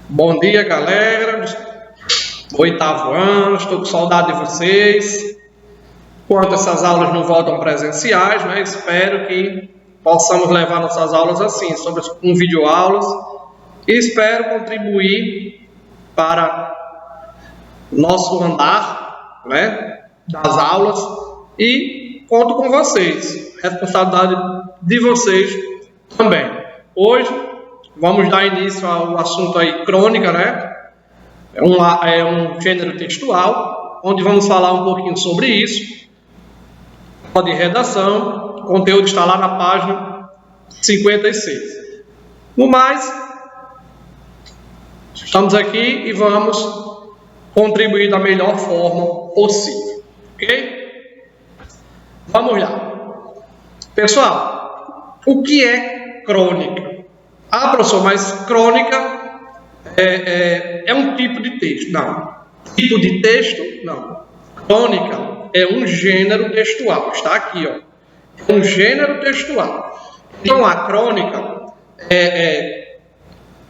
Bom dia, galera. Oitavo ano, estou com saudade de vocês. Enquanto essas aulas não voltam presenciais, né? Espero que possamos levar nossas aulas assim, com videoaulas. E espero contribuir para nosso andar, né, das aulas. E conto com vocês. Responsabilidade de vocês também. Hoje vamos dar início ao assunto aí, crônica, né? É um gênero textual, onde vamos falar um pouquinho sobre isso. De redação, o conteúdo está lá na página 56. No mais, estamos aqui e vamos contribuir da melhor forma possível. Ok? Vamos lá. Pessoal, o que é crônica? Ah, professor, mas crônica é um tipo de texto. Não. Tipo de texto? Não. Crônica é um gênero textual. Está aqui, ó. É um gênero textual. Então, a crônica,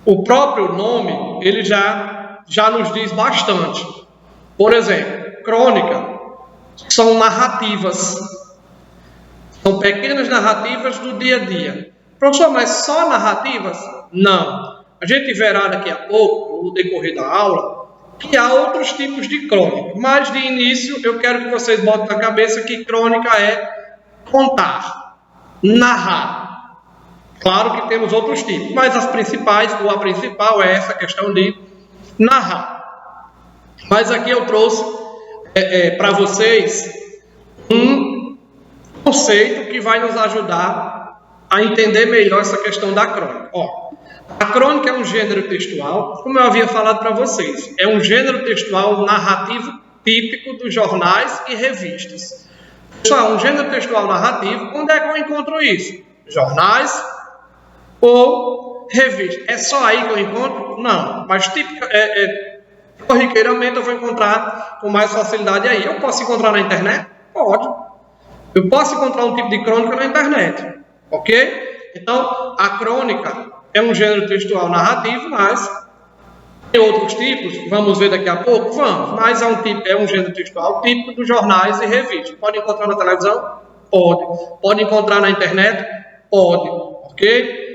o próprio nome, ele já nos diz bastante. Por exemplo, crônica são narrativas. São pequenas narrativas do dia a dia. Professor, mas só narrativas? Não. A gente verá daqui a pouco, no decorrer da aula, que há outros tipos de crônica. Mas, de início, eu quero que vocês botem na cabeça que crônica é contar, narrar. Claro que temos outros tipos, mas a principal é essa questão de narrar. Mas aqui eu trouxe para vocês um conceito que vai nos ajudar a entender melhor essa questão da crônica. Ó, a crônica é um gênero textual, como eu havia falado para vocês, é um gênero textual narrativo típico dos jornais e revistas. Pessoal, um gênero textual narrativo, onde é que eu encontro isso? Jornais ou revistas. É só aí que eu encontro? Não, mas corriqueiramente eu vou encontrar com mais facilidade aí. Eu posso encontrar na internet? Pode. Eu posso encontrar um tipo de crônica na internet, ok? Então, a crônica é um gênero textual narrativo, mas tem outros tipos, vamos ver daqui a pouco? Vamos, mas é um gênero textual típico dos jornais e revistas. Pode encontrar na televisão? Pode. Pode encontrar na internet? Pode, ok?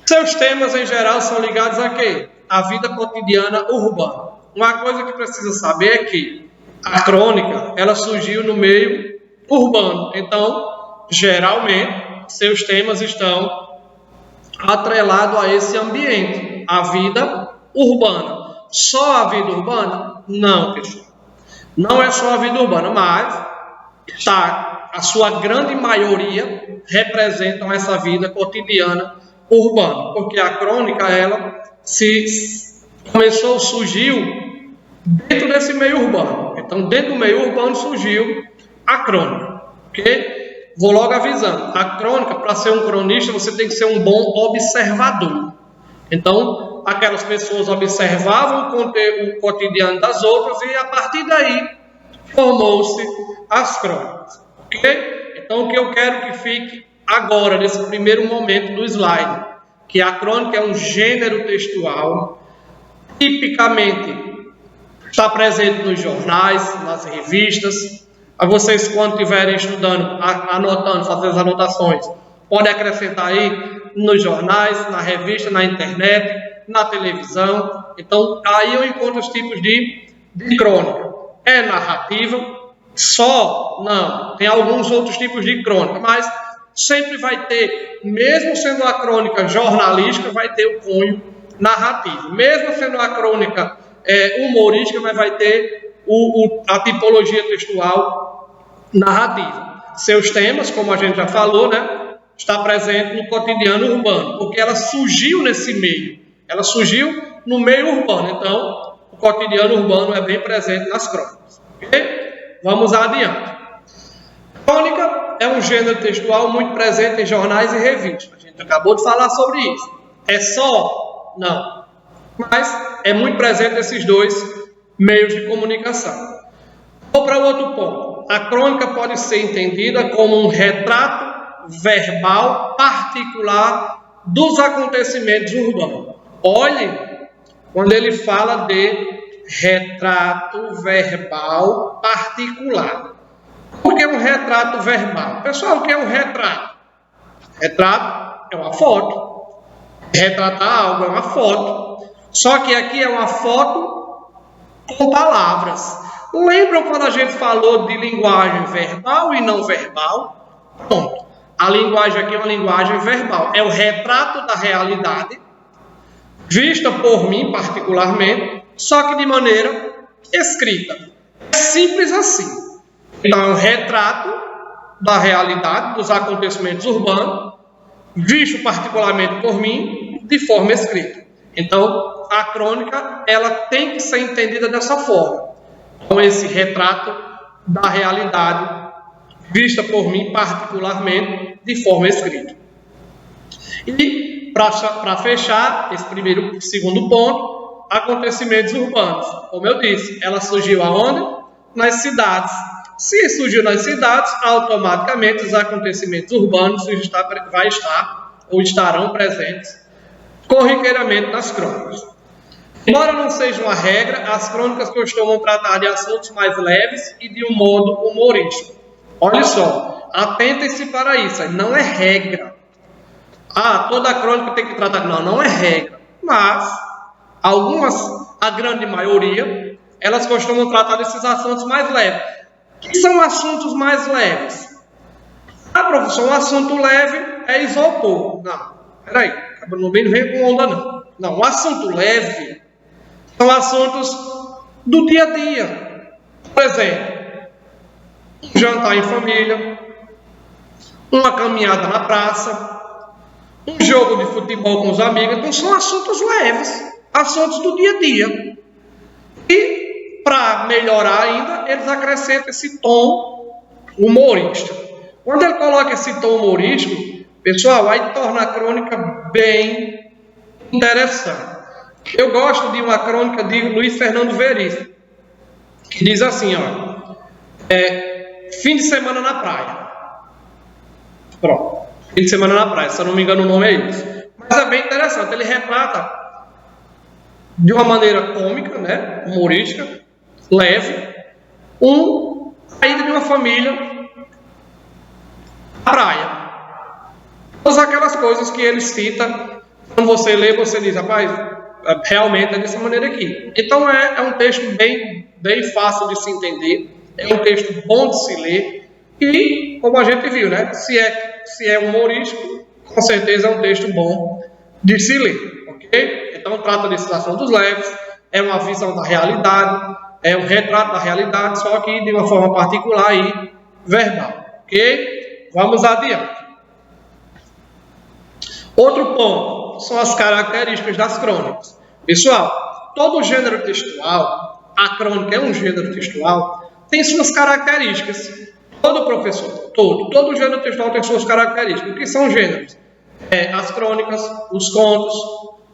Seus temas, em geral, são ligados a quê? A vida cotidiana urbana. Uma coisa que precisa saber é que a crônica, ela surgiu no meio urbano. Então, geralmente, seus temas estão atrelados a esse ambiente, a vida urbana. Só a vida urbana? Não, pessoal. Não é só a vida urbana, mas a sua grande maioria representam essa vida cotidiana urbana, porque a crônica, ela surgiu dentro desse meio urbano. Então, dentro do meio urbano surgiu a crônica, ok? Vou logo avisando, a crônica, para ser um cronista, você tem que ser um bom observador. Então, aquelas pessoas observavam o cotidiano das outras e, a partir daí, formou-se as crônicas, ok? Então, o que eu quero que fique agora, nesse primeiro momento do slide, que a crônica é um gênero textual, tipicamente está presente nos jornais, nas revistas. A vocês, quando estiverem estudando, anotando, fazendo as anotações, podem acrescentar aí nos jornais, na revista, na internet, na televisão. Então, aí eu encontro os tipos de crônica. É narrativa? Só? Não. Tem alguns outros tipos de crônica, mas sempre vai ter, mesmo sendo a crônica jornalística, vai ter o cunho narrativo. Mesmo sendo a crônica humorística, mas vai ter a tipologia textual narrativa. Seus temas, como a gente já falou, né, está presente no cotidiano urbano, porque ela surgiu nesse meio. Ela surgiu no meio urbano, então o cotidiano urbano é bem presente nas crônicas. Okay? Vamos adiante. Crônica é um gênero textual muito presente em jornais e revistas. A gente acabou de falar sobre isso. É só? Não. Mas é muito presente nesses dois meios de comunicação. Vou para outro ponto. A crônica pode ser entendida como um retrato verbal particular dos acontecimentos urbanos. Olhe quando ele fala de retrato verbal particular. O que é um retrato verbal? Pessoal, o que é um retrato? Retrato é uma foto. Retratar algo é uma foto. Só que aqui é uma foto com palavras. Lembram quando a gente falou de linguagem verbal e não verbal? Pronto. A linguagem aqui é uma linguagem verbal. É o retrato da realidade, vista por mim particularmente, só que de maneira escrita. É simples assim. Então, é um retrato da realidade, dos acontecimentos urbanos, visto particularmente por mim, de forma escrita. Então, a crônica, ela tem que ser entendida dessa forma. Então, esse retrato da realidade, vista por mim particularmente, de forma escrita. E, para fechar esse segundo ponto, acontecimentos urbanos. Como eu disse, ela surgiu aonde? Nas cidades. Se surgiu nas cidades, automaticamente os acontecimentos urbanos vai estar ou estarão presentes corriqueiramente nas crônicas. Embora não seja uma regra, as crônicas costumam tratar de assuntos mais leves e de um modo humorístico. Olha só, atentem-se para isso, não é regra. Toda crônica tem que tratar... Não é regra. Mas, a grande maioria, elas costumam tratar desses assuntos mais leves. O que são assuntos mais leves? Professor, um assunto leve é isopor. Não, peraí, não vem com onda não. Não, um assunto leve são assuntos do dia a dia. Por exemplo, um jantar em família, uma caminhada na praça, um jogo de futebol com os amigos. Então são assuntos leves, assuntos do dia a dia. E para melhorar ainda, eles acrescentam esse tom humorístico. Quando ele coloca esse tom humorístico, pessoal, aí torna a crônica bem interessante. Eu gosto de uma crônica de Luiz Fernando Veríssimo, que diz assim, fim de semana na praia. Pronto, fim de semana na praia, se eu não me engano o nome é esse. Mas é bem interessante, ele retrata de uma maneira cômica, né, humorística, leve, a ida de uma família à praia. Todas aquelas coisas que ele cita, quando você lê, você diz, rapaz, realmente é dessa maneira aqui. Então é um texto bem fácil de se entender, é um texto bom de se ler, e como a gente viu, né, se é humorístico, com certeza é um texto bom de se ler, ok? Então trata desses assuntos leves, é uma visão da realidade, é um retrato da realidade, só que de uma forma particular e verbal, ok? Vamos adiante. Outro ponto são as características das crônicas. Pessoal, todo gênero textual, a crônica é um gênero textual, tem suas características. Todo gênero textual tem suas características. O que são gêneros? As crônicas, os contos,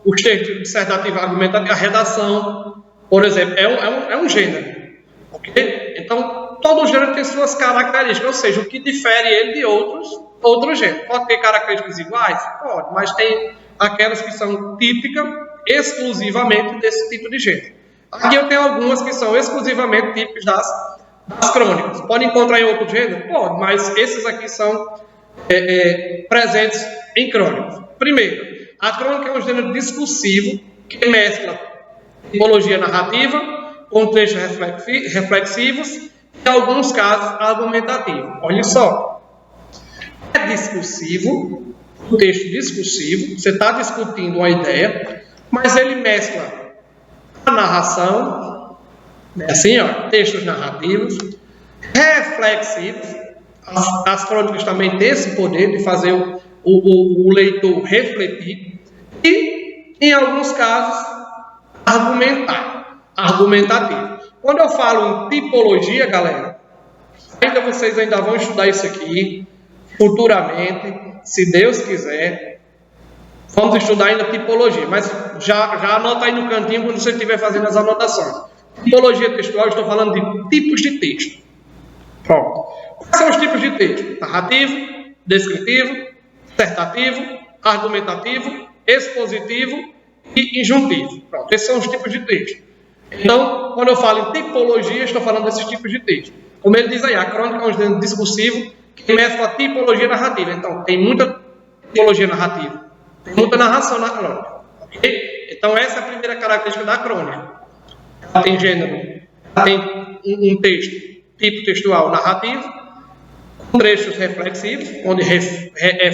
os textos dissertativos argumentativos, a redação, por exemplo, é um gênero. Ok? Então, todo gênero tem suas características, ou seja, o que difere ele de outros gêneros. Pode ter características iguais? Pode, mas tem aquelas que são típicas exclusivamente desse tipo de gênero. Aqui eu tenho algumas que são exclusivamente típicas das crônicas. Pode encontrar em outro gênero? Pode, mas esses aqui são presentes em crônicas. Primeiro, a crônica é um gênero discursivo que mescla tipologia narrativa com textos reflexivos e, em alguns casos, argumentativos. Olha só, é discursivo, um texto discursivo, você está discutindo uma ideia, mas ele mescla a narração, assim, textos narrativos, reflexivos. As crônicas também têm esse poder de fazer o leitor refletir e, em alguns casos, argumentativo. Quando eu falo em tipologia, galera, vocês ainda vão estudar isso aqui futuramente, se Deus quiser. Vamos estudar ainda tipologia, mas já anota aí no cantinho quando você estiver fazendo as anotações. Tipologia textual, estou falando de tipos de texto. Pronto. Quais são os tipos de texto? Narrativo, descritivo, dissertativo, argumentativo, expositivo e injuntivo. Pronto, esses são os tipos de texto. Então, quando eu falo em tipologia, estou falando desses tipos de texto. Como ele diz aí, a crônica é um gênero discursivo que mescla tipologia narrativa. Então, tem muita tipologia narrativa, tem muita narração na crônica. Okay? Então, essa é a primeira característica da crônica. Ela tem gênero, ela tem um texto, tipo textual narrativo, com trechos reflexivos, onde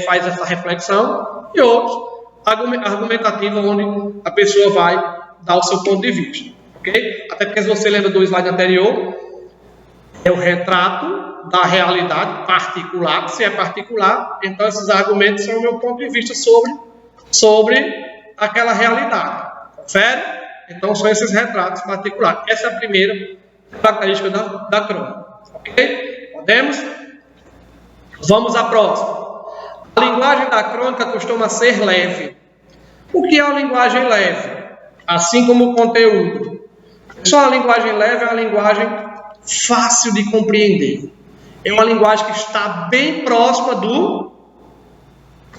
faz essa reflexão, e outros argumentativos, onde a pessoa vai dar o seu ponto de vista. Okay? Até porque, se você lembra do slide anterior, é o retrato da realidade particular. Se é particular, então esses argumentos são o meu ponto de vista sobre aquela realidade. Confere? Então são esses retratos particulares. Essa é a primeira característica da crônica. Ok? Podemos? Vamos à próxima. A linguagem da crônica costuma ser leve. O que é a linguagem leve? Assim como o conteúdo. Só a linguagem leve é uma linguagem fácil de compreender. É uma linguagem que está bem próxima do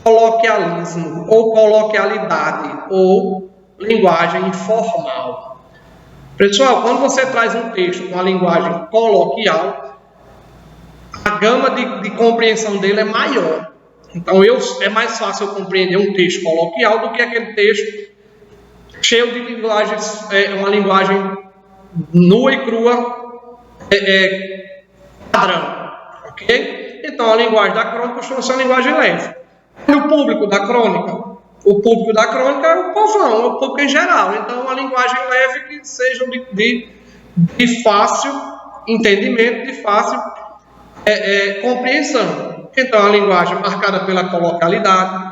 coloquialismo, ou coloquialidade, ou linguagem informal. Pessoal, quando você traz um texto com a linguagem coloquial, a gama de compreensão dele é maior. Então, é mais fácil eu compreender um texto coloquial do que aquele texto cheio de linguagens, uma linguagem nua e crua, padrão. Ok? Então, a linguagem da crônica costuma ser uma linguagem leve. E o público da crônica? O público da crônica é o povão, é o público em geral. Então, uma linguagem leve que seja de fácil entendimento, de fácil compreensão. Então, a linguagem marcada pela coloquialidade.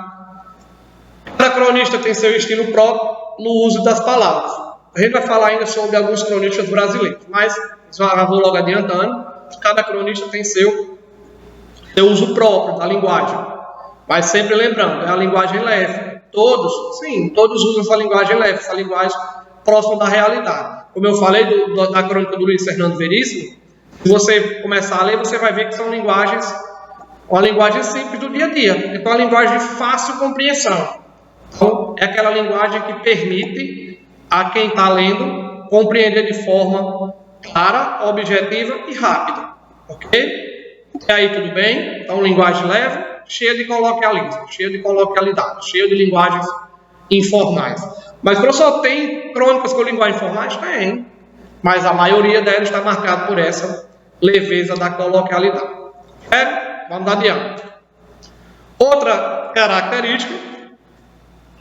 Cada cronista tem seu estilo próprio no uso das palavras. A gente vai falar ainda sobre alguns cronistas brasileiros, mas já vou logo adiantando. Cada cronista tem seu uso próprio da linguagem. Mas sempre lembrando, é a linguagem leve. Todos usam essa linguagem leve, essa linguagem próxima da realidade. Como eu falei da crônica do Luiz Fernando Veríssimo, se você começar a ler, você vai ver que são uma linguagem simples do dia a dia. Então, é uma linguagem de fácil compreensão. Então, é aquela linguagem que permite a quem está lendo compreender de forma clara, objetiva e rápida. Ok? E aí, tudo bem? Então, linguagem leve, cheia de coloquialismo, cheia de coloquialidade, cheia de linguagens informais. Mas, professor, tem crônicas com linguagem informais? Tem. Mas a maioria delas está marcada por essa leveza da coloquialidade. Vamos adiante. Outra característica,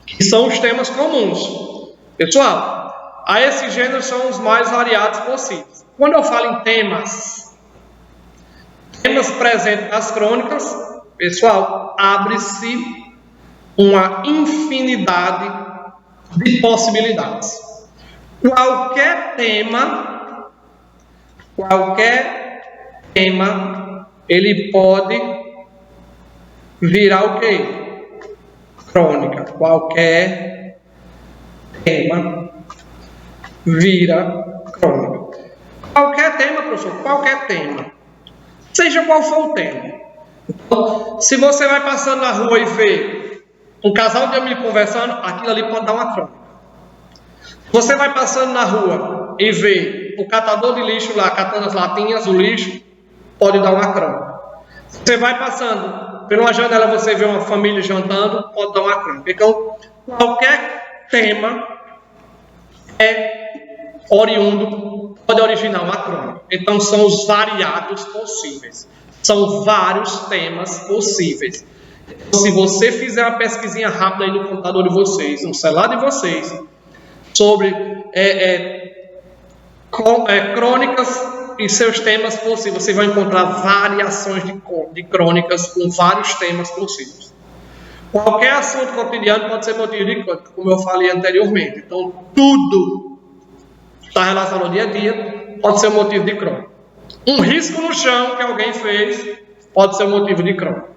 que são os temas comuns. Pessoal, a esses gêneros são os mais variados possíveis. Quando eu falo em temas presentes nas crônicas, pessoal, abre-se uma infinidade de possibilidades. Qualquer tema, ele pode virar o quê? Crônica. Qualquer tema vira crônica. Qualquer tema, professor, qualquer tema. Seja qual for o tema. Então, se você vai passando na rua e vê um casal de amigos conversando, aquilo ali pode dar uma crônica. Se você vai passando na rua e vê o catador de lixo lá catando as latinhas, o lixo, pode dar uma crônica. Se você vai passando por uma janela, você vê uma família jantando, pode dar uma crônica. Então, qualquer tema é oriundo, pode originar uma crônica. Então, são os variados possíveis. São vários temas possíveis. Então, se você fizer uma pesquisinha rápida aí no computador de vocês, no celular de vocês, sobre crônicas e seus temas possíveis, você vai encontrar variações de crônicas com vários temas possíveis. Qualquer assunto cotidiano pode ser motivo de crônica, como eu falei anteriormente. Então, tudo que está relacionado ao dia a dia pode ser motivo de crônica. Um risco no chão que alguém fez pode ser motivo de crônica.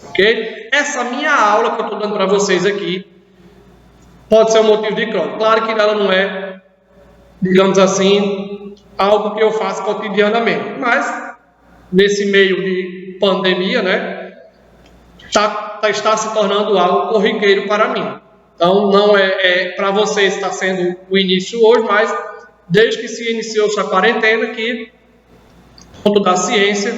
Ok? Essa minha aula que eu estou dando para vocês aqui pode ser um motivo de crônica. Claro que ela não é, digamos assim, algo que eu faço cotidianamente. Mas, nesse meio de pandemia, né, está se tornando algo corriqueiro para mim. Então, não para vocês está sendo o início hoje, mas desde que se iniciou essa quarentena, que ponto da ciência,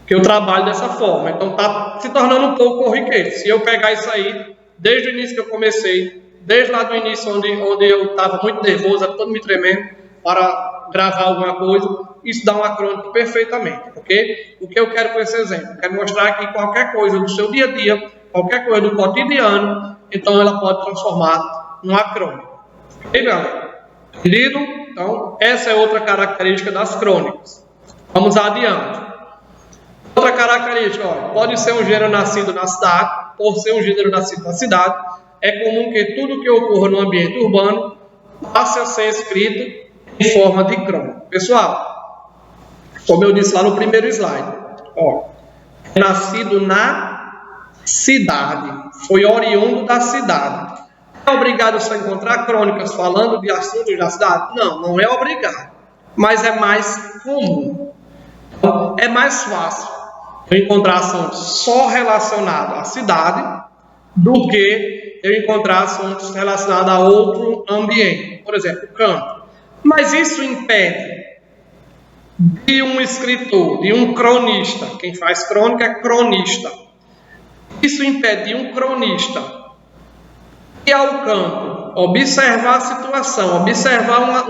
que eu trabalho dessa forma. Então, está se tornando um pouco corriqueiro. Se eu pegar isso aí, desde o início que eu comecei, desde lá do início, onde eu estava muito nervoso, todo me tremendo, para gravar alguma coisa, isso dá uma crônica perfeitamente, ok? O que eu quero com esse exemplo? Eu quero mostrar que qualquer coisa do seu dia a dia, qualquer coisa do cotidiano, então ela pode transformar numa crônica. Ok, galera? Entendido? Então, essa é outra característica das crônicas. Vamos adiante. Outra característica, ó, pode ser um gênero nascido na cidade. Por ser um gênero nascido na cidade, é comum que tudo que ocorra no ambiente urbano passe a ser escrito em forma de crônica. Pessoal, como eu disse lá no primeiro slide, ó, é nascido na cidade, foi oriundo da cidade. É obrigado a só encontrar crônicas falando de assuntos da cidade? Não, não é obrigado, mas é mais comum. Então, é mais fácil eu encontrar assuntos só relacionados à cidade do que eu encontrar assuntos relacionados a outro ambiente, por exemplo, campo. Mas isso impede de um escritor, de um cronista, quem faz crônica é cronista, isso impede de um cronista ir ao campo, observar a situação, observar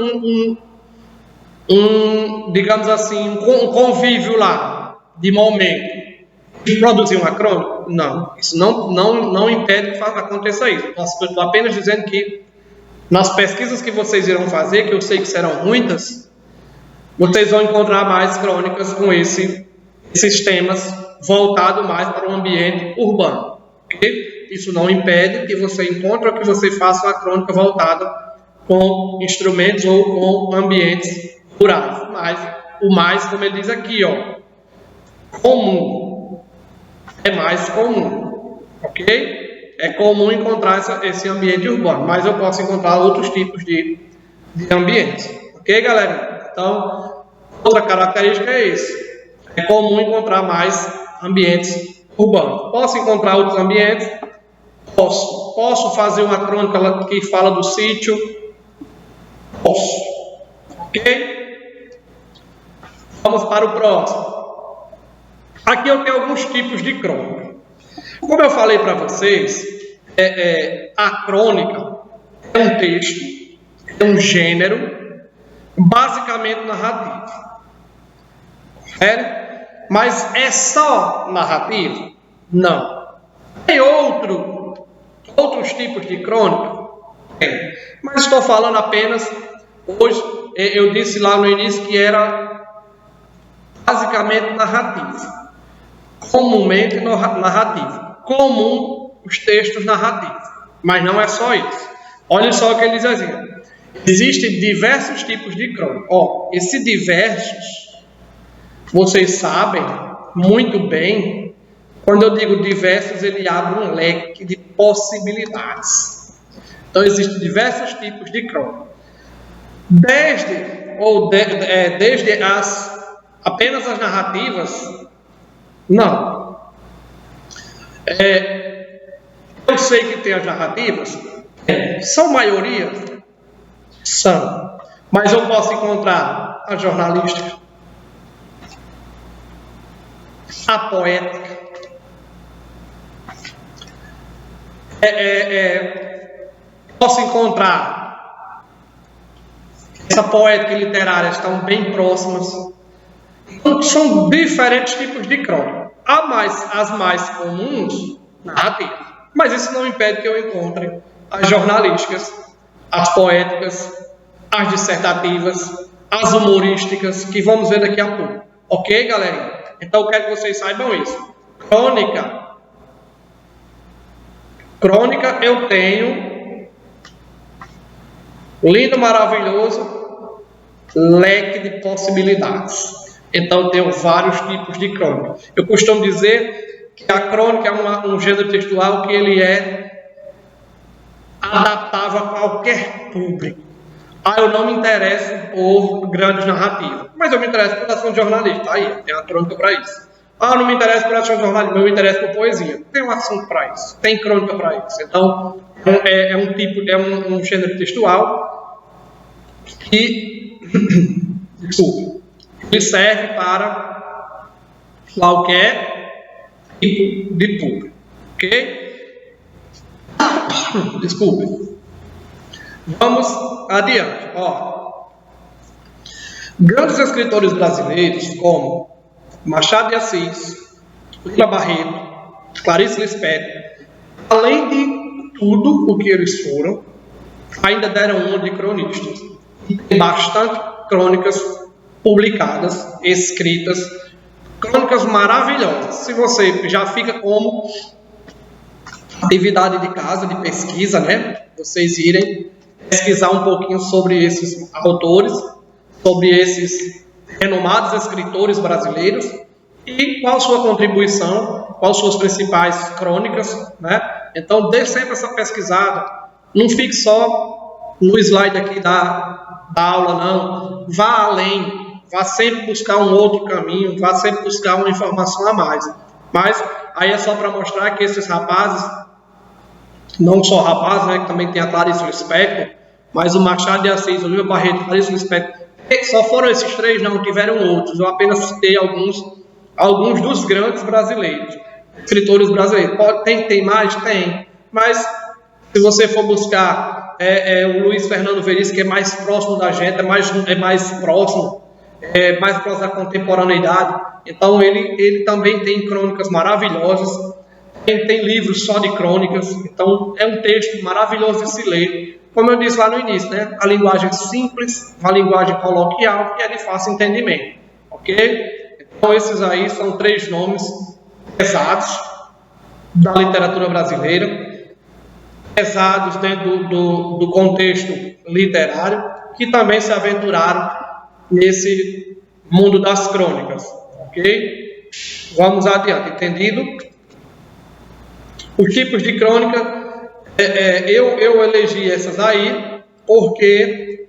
digamos assim, um convívio lá, de momento, de produzir uma crônica? Não, isso não impede que aconteça isso. Eu estou apenas dizendo que nas pesquisas que vocês irão fazer, que eu sei que serão muitas, vocês vão encontrar mais crônicas com esses temas voltados mais para o ambiente urbano. Okay? Isso não impede que você encontre ou que você faça uma crônica voltada com instrumentos ou com ambientes rurais. Mas o mais, como ele diz aqui, ó, comum. É mais comum. Ok? É comum encontrar esse ambiente urbano, mas eu posso encontrar outros tipos de ambientes. Ok, galera? Então, outra característica é esse. É comum encontrar mais ambientes urbanos. Posso encontrar outros ambientes? Posso. Posso fazer uma crônica que fala do sítio? Posso. Ok? Vamos para o próximo. Aqui eu tenho alguns tipos de crônica. Como eu falei para vocês, a crônica é um texto, é um gênero, basicamente narrativo. Mas é só narrativo? Não. Tem outros tipos de crônica? Tem. Mas estou falando apenas, hoje, eu disse lá no início que era basicamente narrativo. Comumente narrativo. Comum os textos narrativos. Mas não é só isso. Olha só o que ele diz assim. Existem diversos tipos de crônica. Esses diversos, vocês sabem muito bem, quando eu digo diversos, ele abre um leque de possibilidades. Então, existem diversos tipos de crônica. Desde apenas as narrativas, não. Eu sei que tem as narrativas, são maioria? São. Mas eu posso encontrar a jornalística, a poética, posso encontrar essa poética e literária, estão bem próximas. Então, são diferentes tipos de crônica. As mais comuns, narrativas. Mas isso não impede que eu encontre as jornalísticas, as poéticas, as dissertativas, as humorísticas, que vamos ver daqui a pouco. Ok, galera? Então, eu quero que vocês saibam isso. Crônica eu tenho lindo, maravilhoso leque de possibilidades. Então, eu tenho vários tipos de crônica. Eu costumo dizer que a crônica é um gênero textual que ele é adaptável a qualquer público. Eu não me interesso por grandes narrativas, mas eu me interesso por ação de jornalista. Aí, tem a crônica para isso. Ah, não me interessa por jornalismo, eu me interesso por poesia. Tem um assunto para isso, tem crônica para isso. Então, é um gênero textual que, desculpa, ele serve para qualquer tipo de público, ok? Desculpe. Vamos adiante. Grandes escritores brasileiros como Machado de Assis, Lima Barreto, Clarice Lispector, além de tudo o que eles foram, ainda deram uma de cronistas. Tem bastante crônicas publicadas, escritas, crônicas maravilhosas. Se você já fica como atividade de casa, de pesquisa, né? Vocês irem pesquisar um pouquinho sobre esses autores, sobre esses renomados escritores brasileiros e qual sua contribuição, quais suas principais crônicas, né? Então, dê sempre essa pesquisada. Não fique só no slide aqui da aula, não. Vá além, vá sempre buscar um outro caminho, vá sempre buscar uma informação a mais. Mas aí é só para mostrar que esses rapazes, não só rapazes, né, que também tem a Clarice Lispector, mas o Machado de Assis, o Lima Barreto, Clarice Lispector, só foram esses três, não tiveram outros. Eu apenas citei alguns dos grandes brasileiros, escritores brasileiros. Tem mais? Tem. Mas se você for buscar o Luiz Fernando Veríssimo, que é mais próximo da gente, é mais próximo da contemporaneidade. Então ele também tem crônicas maravilhosas, tem livros só de crônicas. Então é um texto maravilhoso de se ler. Como eu disse lá no início, né? A linguagem simples, a linguagem coloquial e é de fácil entendimento, ok? Então esses aí são três nomes pesados da literatura brasileira, pesados dentro do contexto literário, que também se aventuraram nesse mundo das crônicas, ok? Vamos adiante, entendido? Os tipos de crônica, eu elegi essas aí porque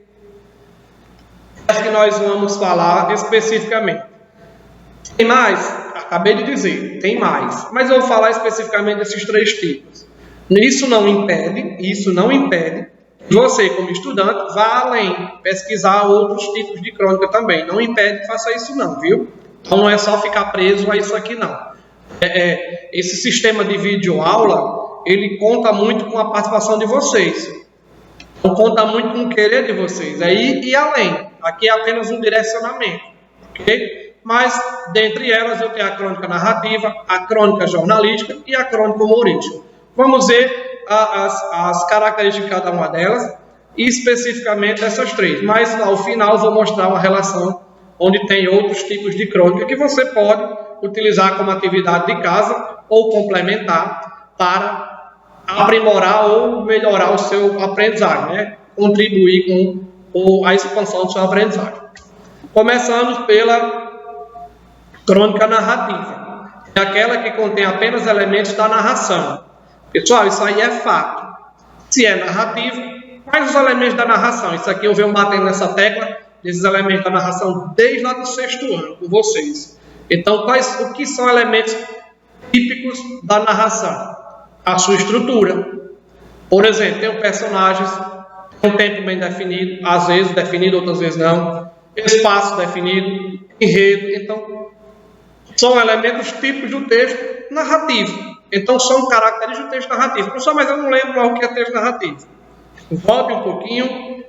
acho que nós vamos falar especificamente. Tem mais? Acabei de dizer, tem mais. Mas eu vou falar especificamente desses três tipos. Isso não impede que você, como estudante, vá além, pesquisar outros tipos de crônica também. Não impede que faça isso não, viu? Então não é só ficar preso a isso aqui não. Esse sistema de videoaula, ele conta muito com a participação de vocês. Então conta muito com o querer de vocês. E além, aqui é apenas um direcionamento, ok? Mas, dentre elas, eu tenho a crônica narrativa, a crônica jornalística e a crônica humorística. Vamos ver as características de cada uma delas, e especificamente essas três. Mas, ao final, eu vou mostrar uma relação onde tem outros tipos de crônica que você pode utilizar como atividade de casa ou complementar para aprimorar ou melhorar o seu aprendizagem, né? Contribuir com a expansão do seu aprendizagem. Começando pela crônica narrativa, é aquela que contém apenas elementos da narração. Pessoal, isso aí é fato. Se é narrativa, quais os elementos da narração? Isso aqui eu venho batendo nessa tecla desses elementos da narração desde lá do 6º ano com vocês. Então, o que são elementos típicos da narração? A sua estrutura. Por exemplo, tem personagens, tem um tempo bem definido, às vezes definido, outras vezes não. Espaço definido, enredo. Então, são elementos típicos do texto narrativo. Então, são características do texto narrativo. Professor, mas eu não lembro lá o que é texto narrativo. Volte um pouquinho.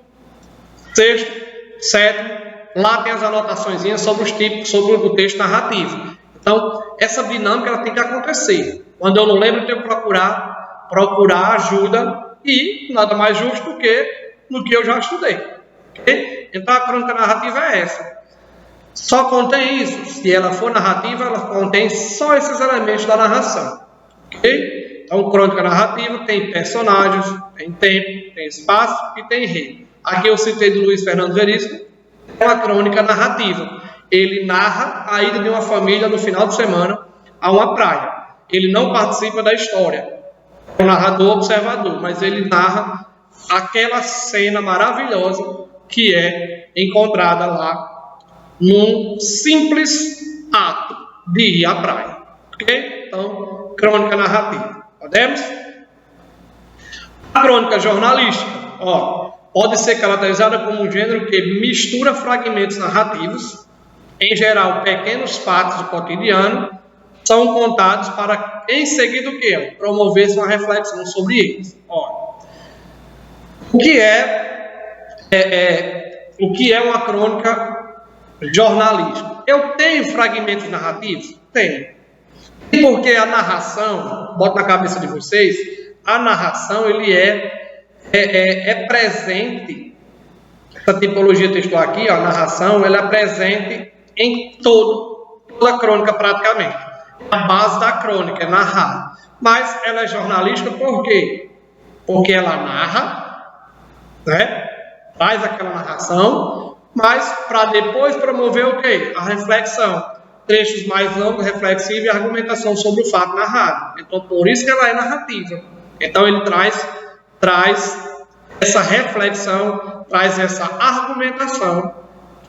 6º, 7º, lá tem as anotações sobre os tipos, sobre o texto narrativo. Então, essa dinâmica ela tem que acontecer. Quando eu não lembro, eu tenho que procurar ajuda e nada mais justo do que no que eu já estudei. Okay? Então, a crônica narrativa é essa. Só contém isso. Se ela for narrativa, ela contém só esses elementos da narração. Ok? Então, crônica narrativa tem personagens, tem tempo, tem espaço e tem enredo. Aqui eu citei do Luiz Fernando Veríssimo, é uma crônica narrativa. Ele narra a ida de uma família no final de semana a uma praia. Ele não participa da história. É um narrador observador, mas ele narra aquela cena maravilhosa que é encontrada lá num simples ato de ir à praia. Ok? Então, crônica narrativa. Podemos? A crônica jornalística, pode ser caracterizada como um gênero que mistura fragmentos narrativos, em geral pequenos fatos do cotidiano, são contados para, em seguida, o quê? Promover uma reflexão sobre eles. O que é uma crônica jornalística? Eu tenho fragmentos narrativos? Tenho. E porque a narração, bota na cabeça de vocês, a narração ele é presente, essa tipologia textual aqui, a narração, ela é presente em toda a crônica praticamente. A base da crônica é narrar. Mas ela é jornalística por quê? Porque ela narra, né? Faz aquela narração, mas para depois promover o quê? A reflexão. Trechos mais longos, reflexivos e argumentação sobre o fato narrado. Então, por isso que ela é narrativa. Então, ele traz essa reflexão, traz essa argumentação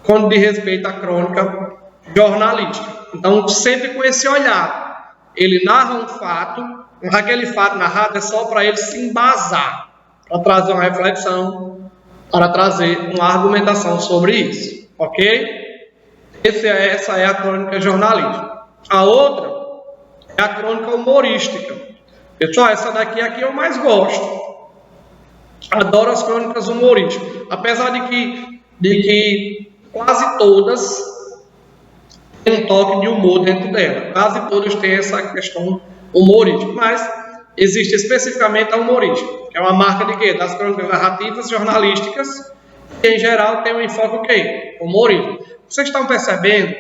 quando diz respeito à crônica jornalística. Então, sempre com esse olhar. Ele narra um fato, aquele fato narrado é só para ele se embasar, para trazer uma reflexão, para trazer uma argumentação sobre isso. Ok? Essa é a crônica jornalística. A outra é a crônica humorística. Pessoal, essa daqui aqui eu mais gosto. Adoro as crônicas humorísticas. Apesar de que quase todas têm um toque de humor dentro dela. Quase todas têm essa questão humorística. Mas existe especificamente a humorística, que é uma marca de quê? Das crônicas narrativas jornalísticas, que em geral tem um enfoque o quê? Humorístico. Vocês estão percebendo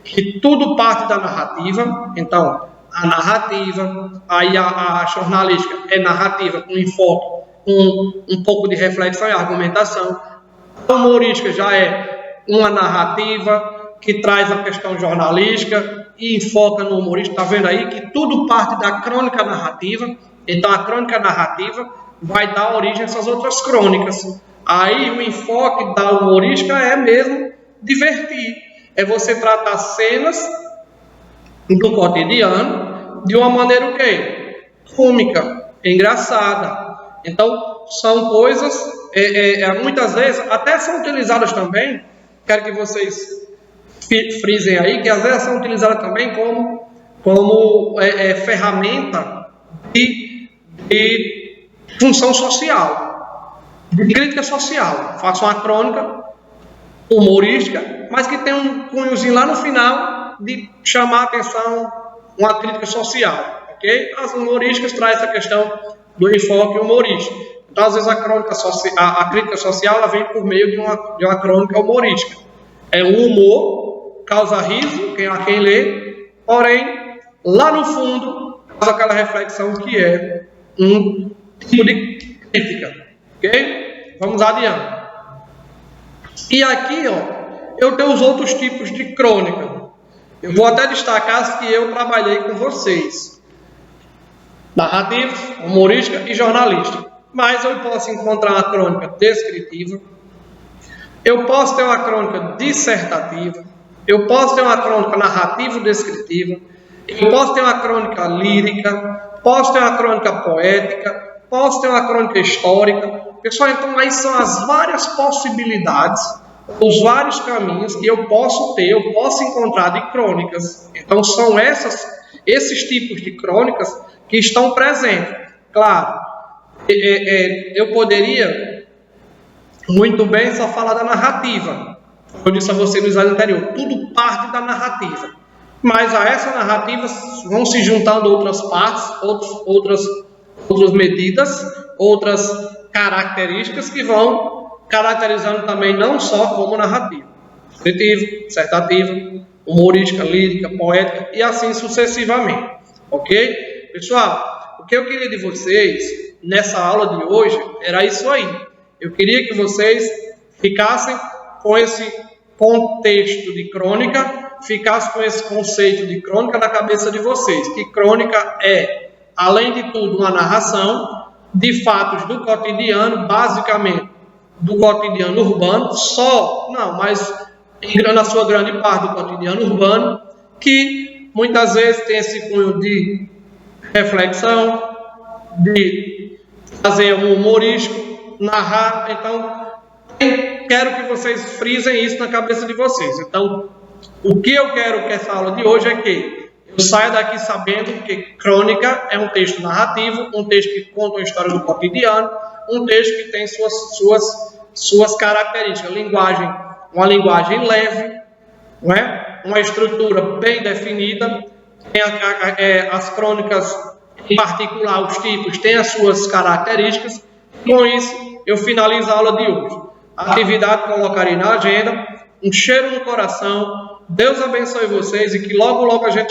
que tudo parte da narrativa. Então, a narrativa, aí a jornalística é narrativa com enfoque, um pouco de reflexão e argumentação. A humorística já é uma narrativa que traz a questão jornalística e enfoca no humorístico. Está vendo aí que tudo parte da crônica narrativa. Então, a crônica narrativa vai dar origem a essas outras crônicas. Aí, o enfoque da humorística é mesmo divertir. É você tratar cenas do cotidiano de uma maneira o quê? Cômica, engraçada. Então, são coisas, muitas vezes, até são utilizadas também, quero que vocês frisem aí, que às vezes são utilizadas também como ferramenta de função social, de crítica social. Faço uma crônica humorística, mas que tem um cunhozinho lá no final de chamar a atenção, uma crítica social, ok? As humorísticas trazem essa questão do enfoque humorístico. Então, às vezes, a crítica social ela vem por meio de uma crônica humorística. É um humor, causa riso, quem lê, porém, lá no fundo, faz aquela reflexão que é um tipo de crítica, ok? Vamos adiante. E aqui, eu tenho os outros tipos de crônica. Eu vou até destacar as que eu trabalhei com vocês. Narrativa, humorística e jornalística. Mas eu posso encontrar uma crônica descritiva. Eu posso ter uma crônica dissertativa. Eu posso ter uma crônica narrativa descritiva. Eu posso ter uma crônica lírica. Posso ter uma crônica poética. Posso ter uma crônica histórica. Pessoal, então aí são as várias possibilidades, os vários caminhos que eu posso encontrar de crônicas. Então são esses tipos de crônicas que estão presentes. Claro, eu poderia muito bem só falar da narrativa. Como eu disse a você no slide anterior, tudo parte da narrativa. Mas a essa narrativa vão se juntando outras partes, outras medidas, outras características que vão caracterizando também não só como narrativa, descritiva, dissertativa, humorística, lírica, poética e assim sucessivamente, ok? Pessoal, o que eu queria de vocês nessa aula de hoje era isso aí. Eu queria que vocês ficassem com esse contexto de crônica, ficassem com esse conceito de crônica na cabeça de vocês, que crônica é, além de tudo, uma narração de fatos do cotidiano, basicamente do cotidiano urbano, mas na sua grande parte do cotidiano urbano, que muitas vezes tem esse cunho de reflexão, de fazer um humorístico, narrar. Então, quero que vocês frisem isso na cabeça de vocês. Então, o que eu quero que essa aula de hoje é que eu saia daqui sabendo que crônica é um texto narrativo, um texto que conta uma história do cotidiano, um texto que tem suas características, uma linguagem leve, não é? Uma estrutura bem definida, tem as crônicas, em particular os tipos, têm as suas características. Com isso, eu finalizo a aula de hoje. A atividade colocarei na agenda, um cheiro no coração, Deus abençoe vocês e que logo, logo a gente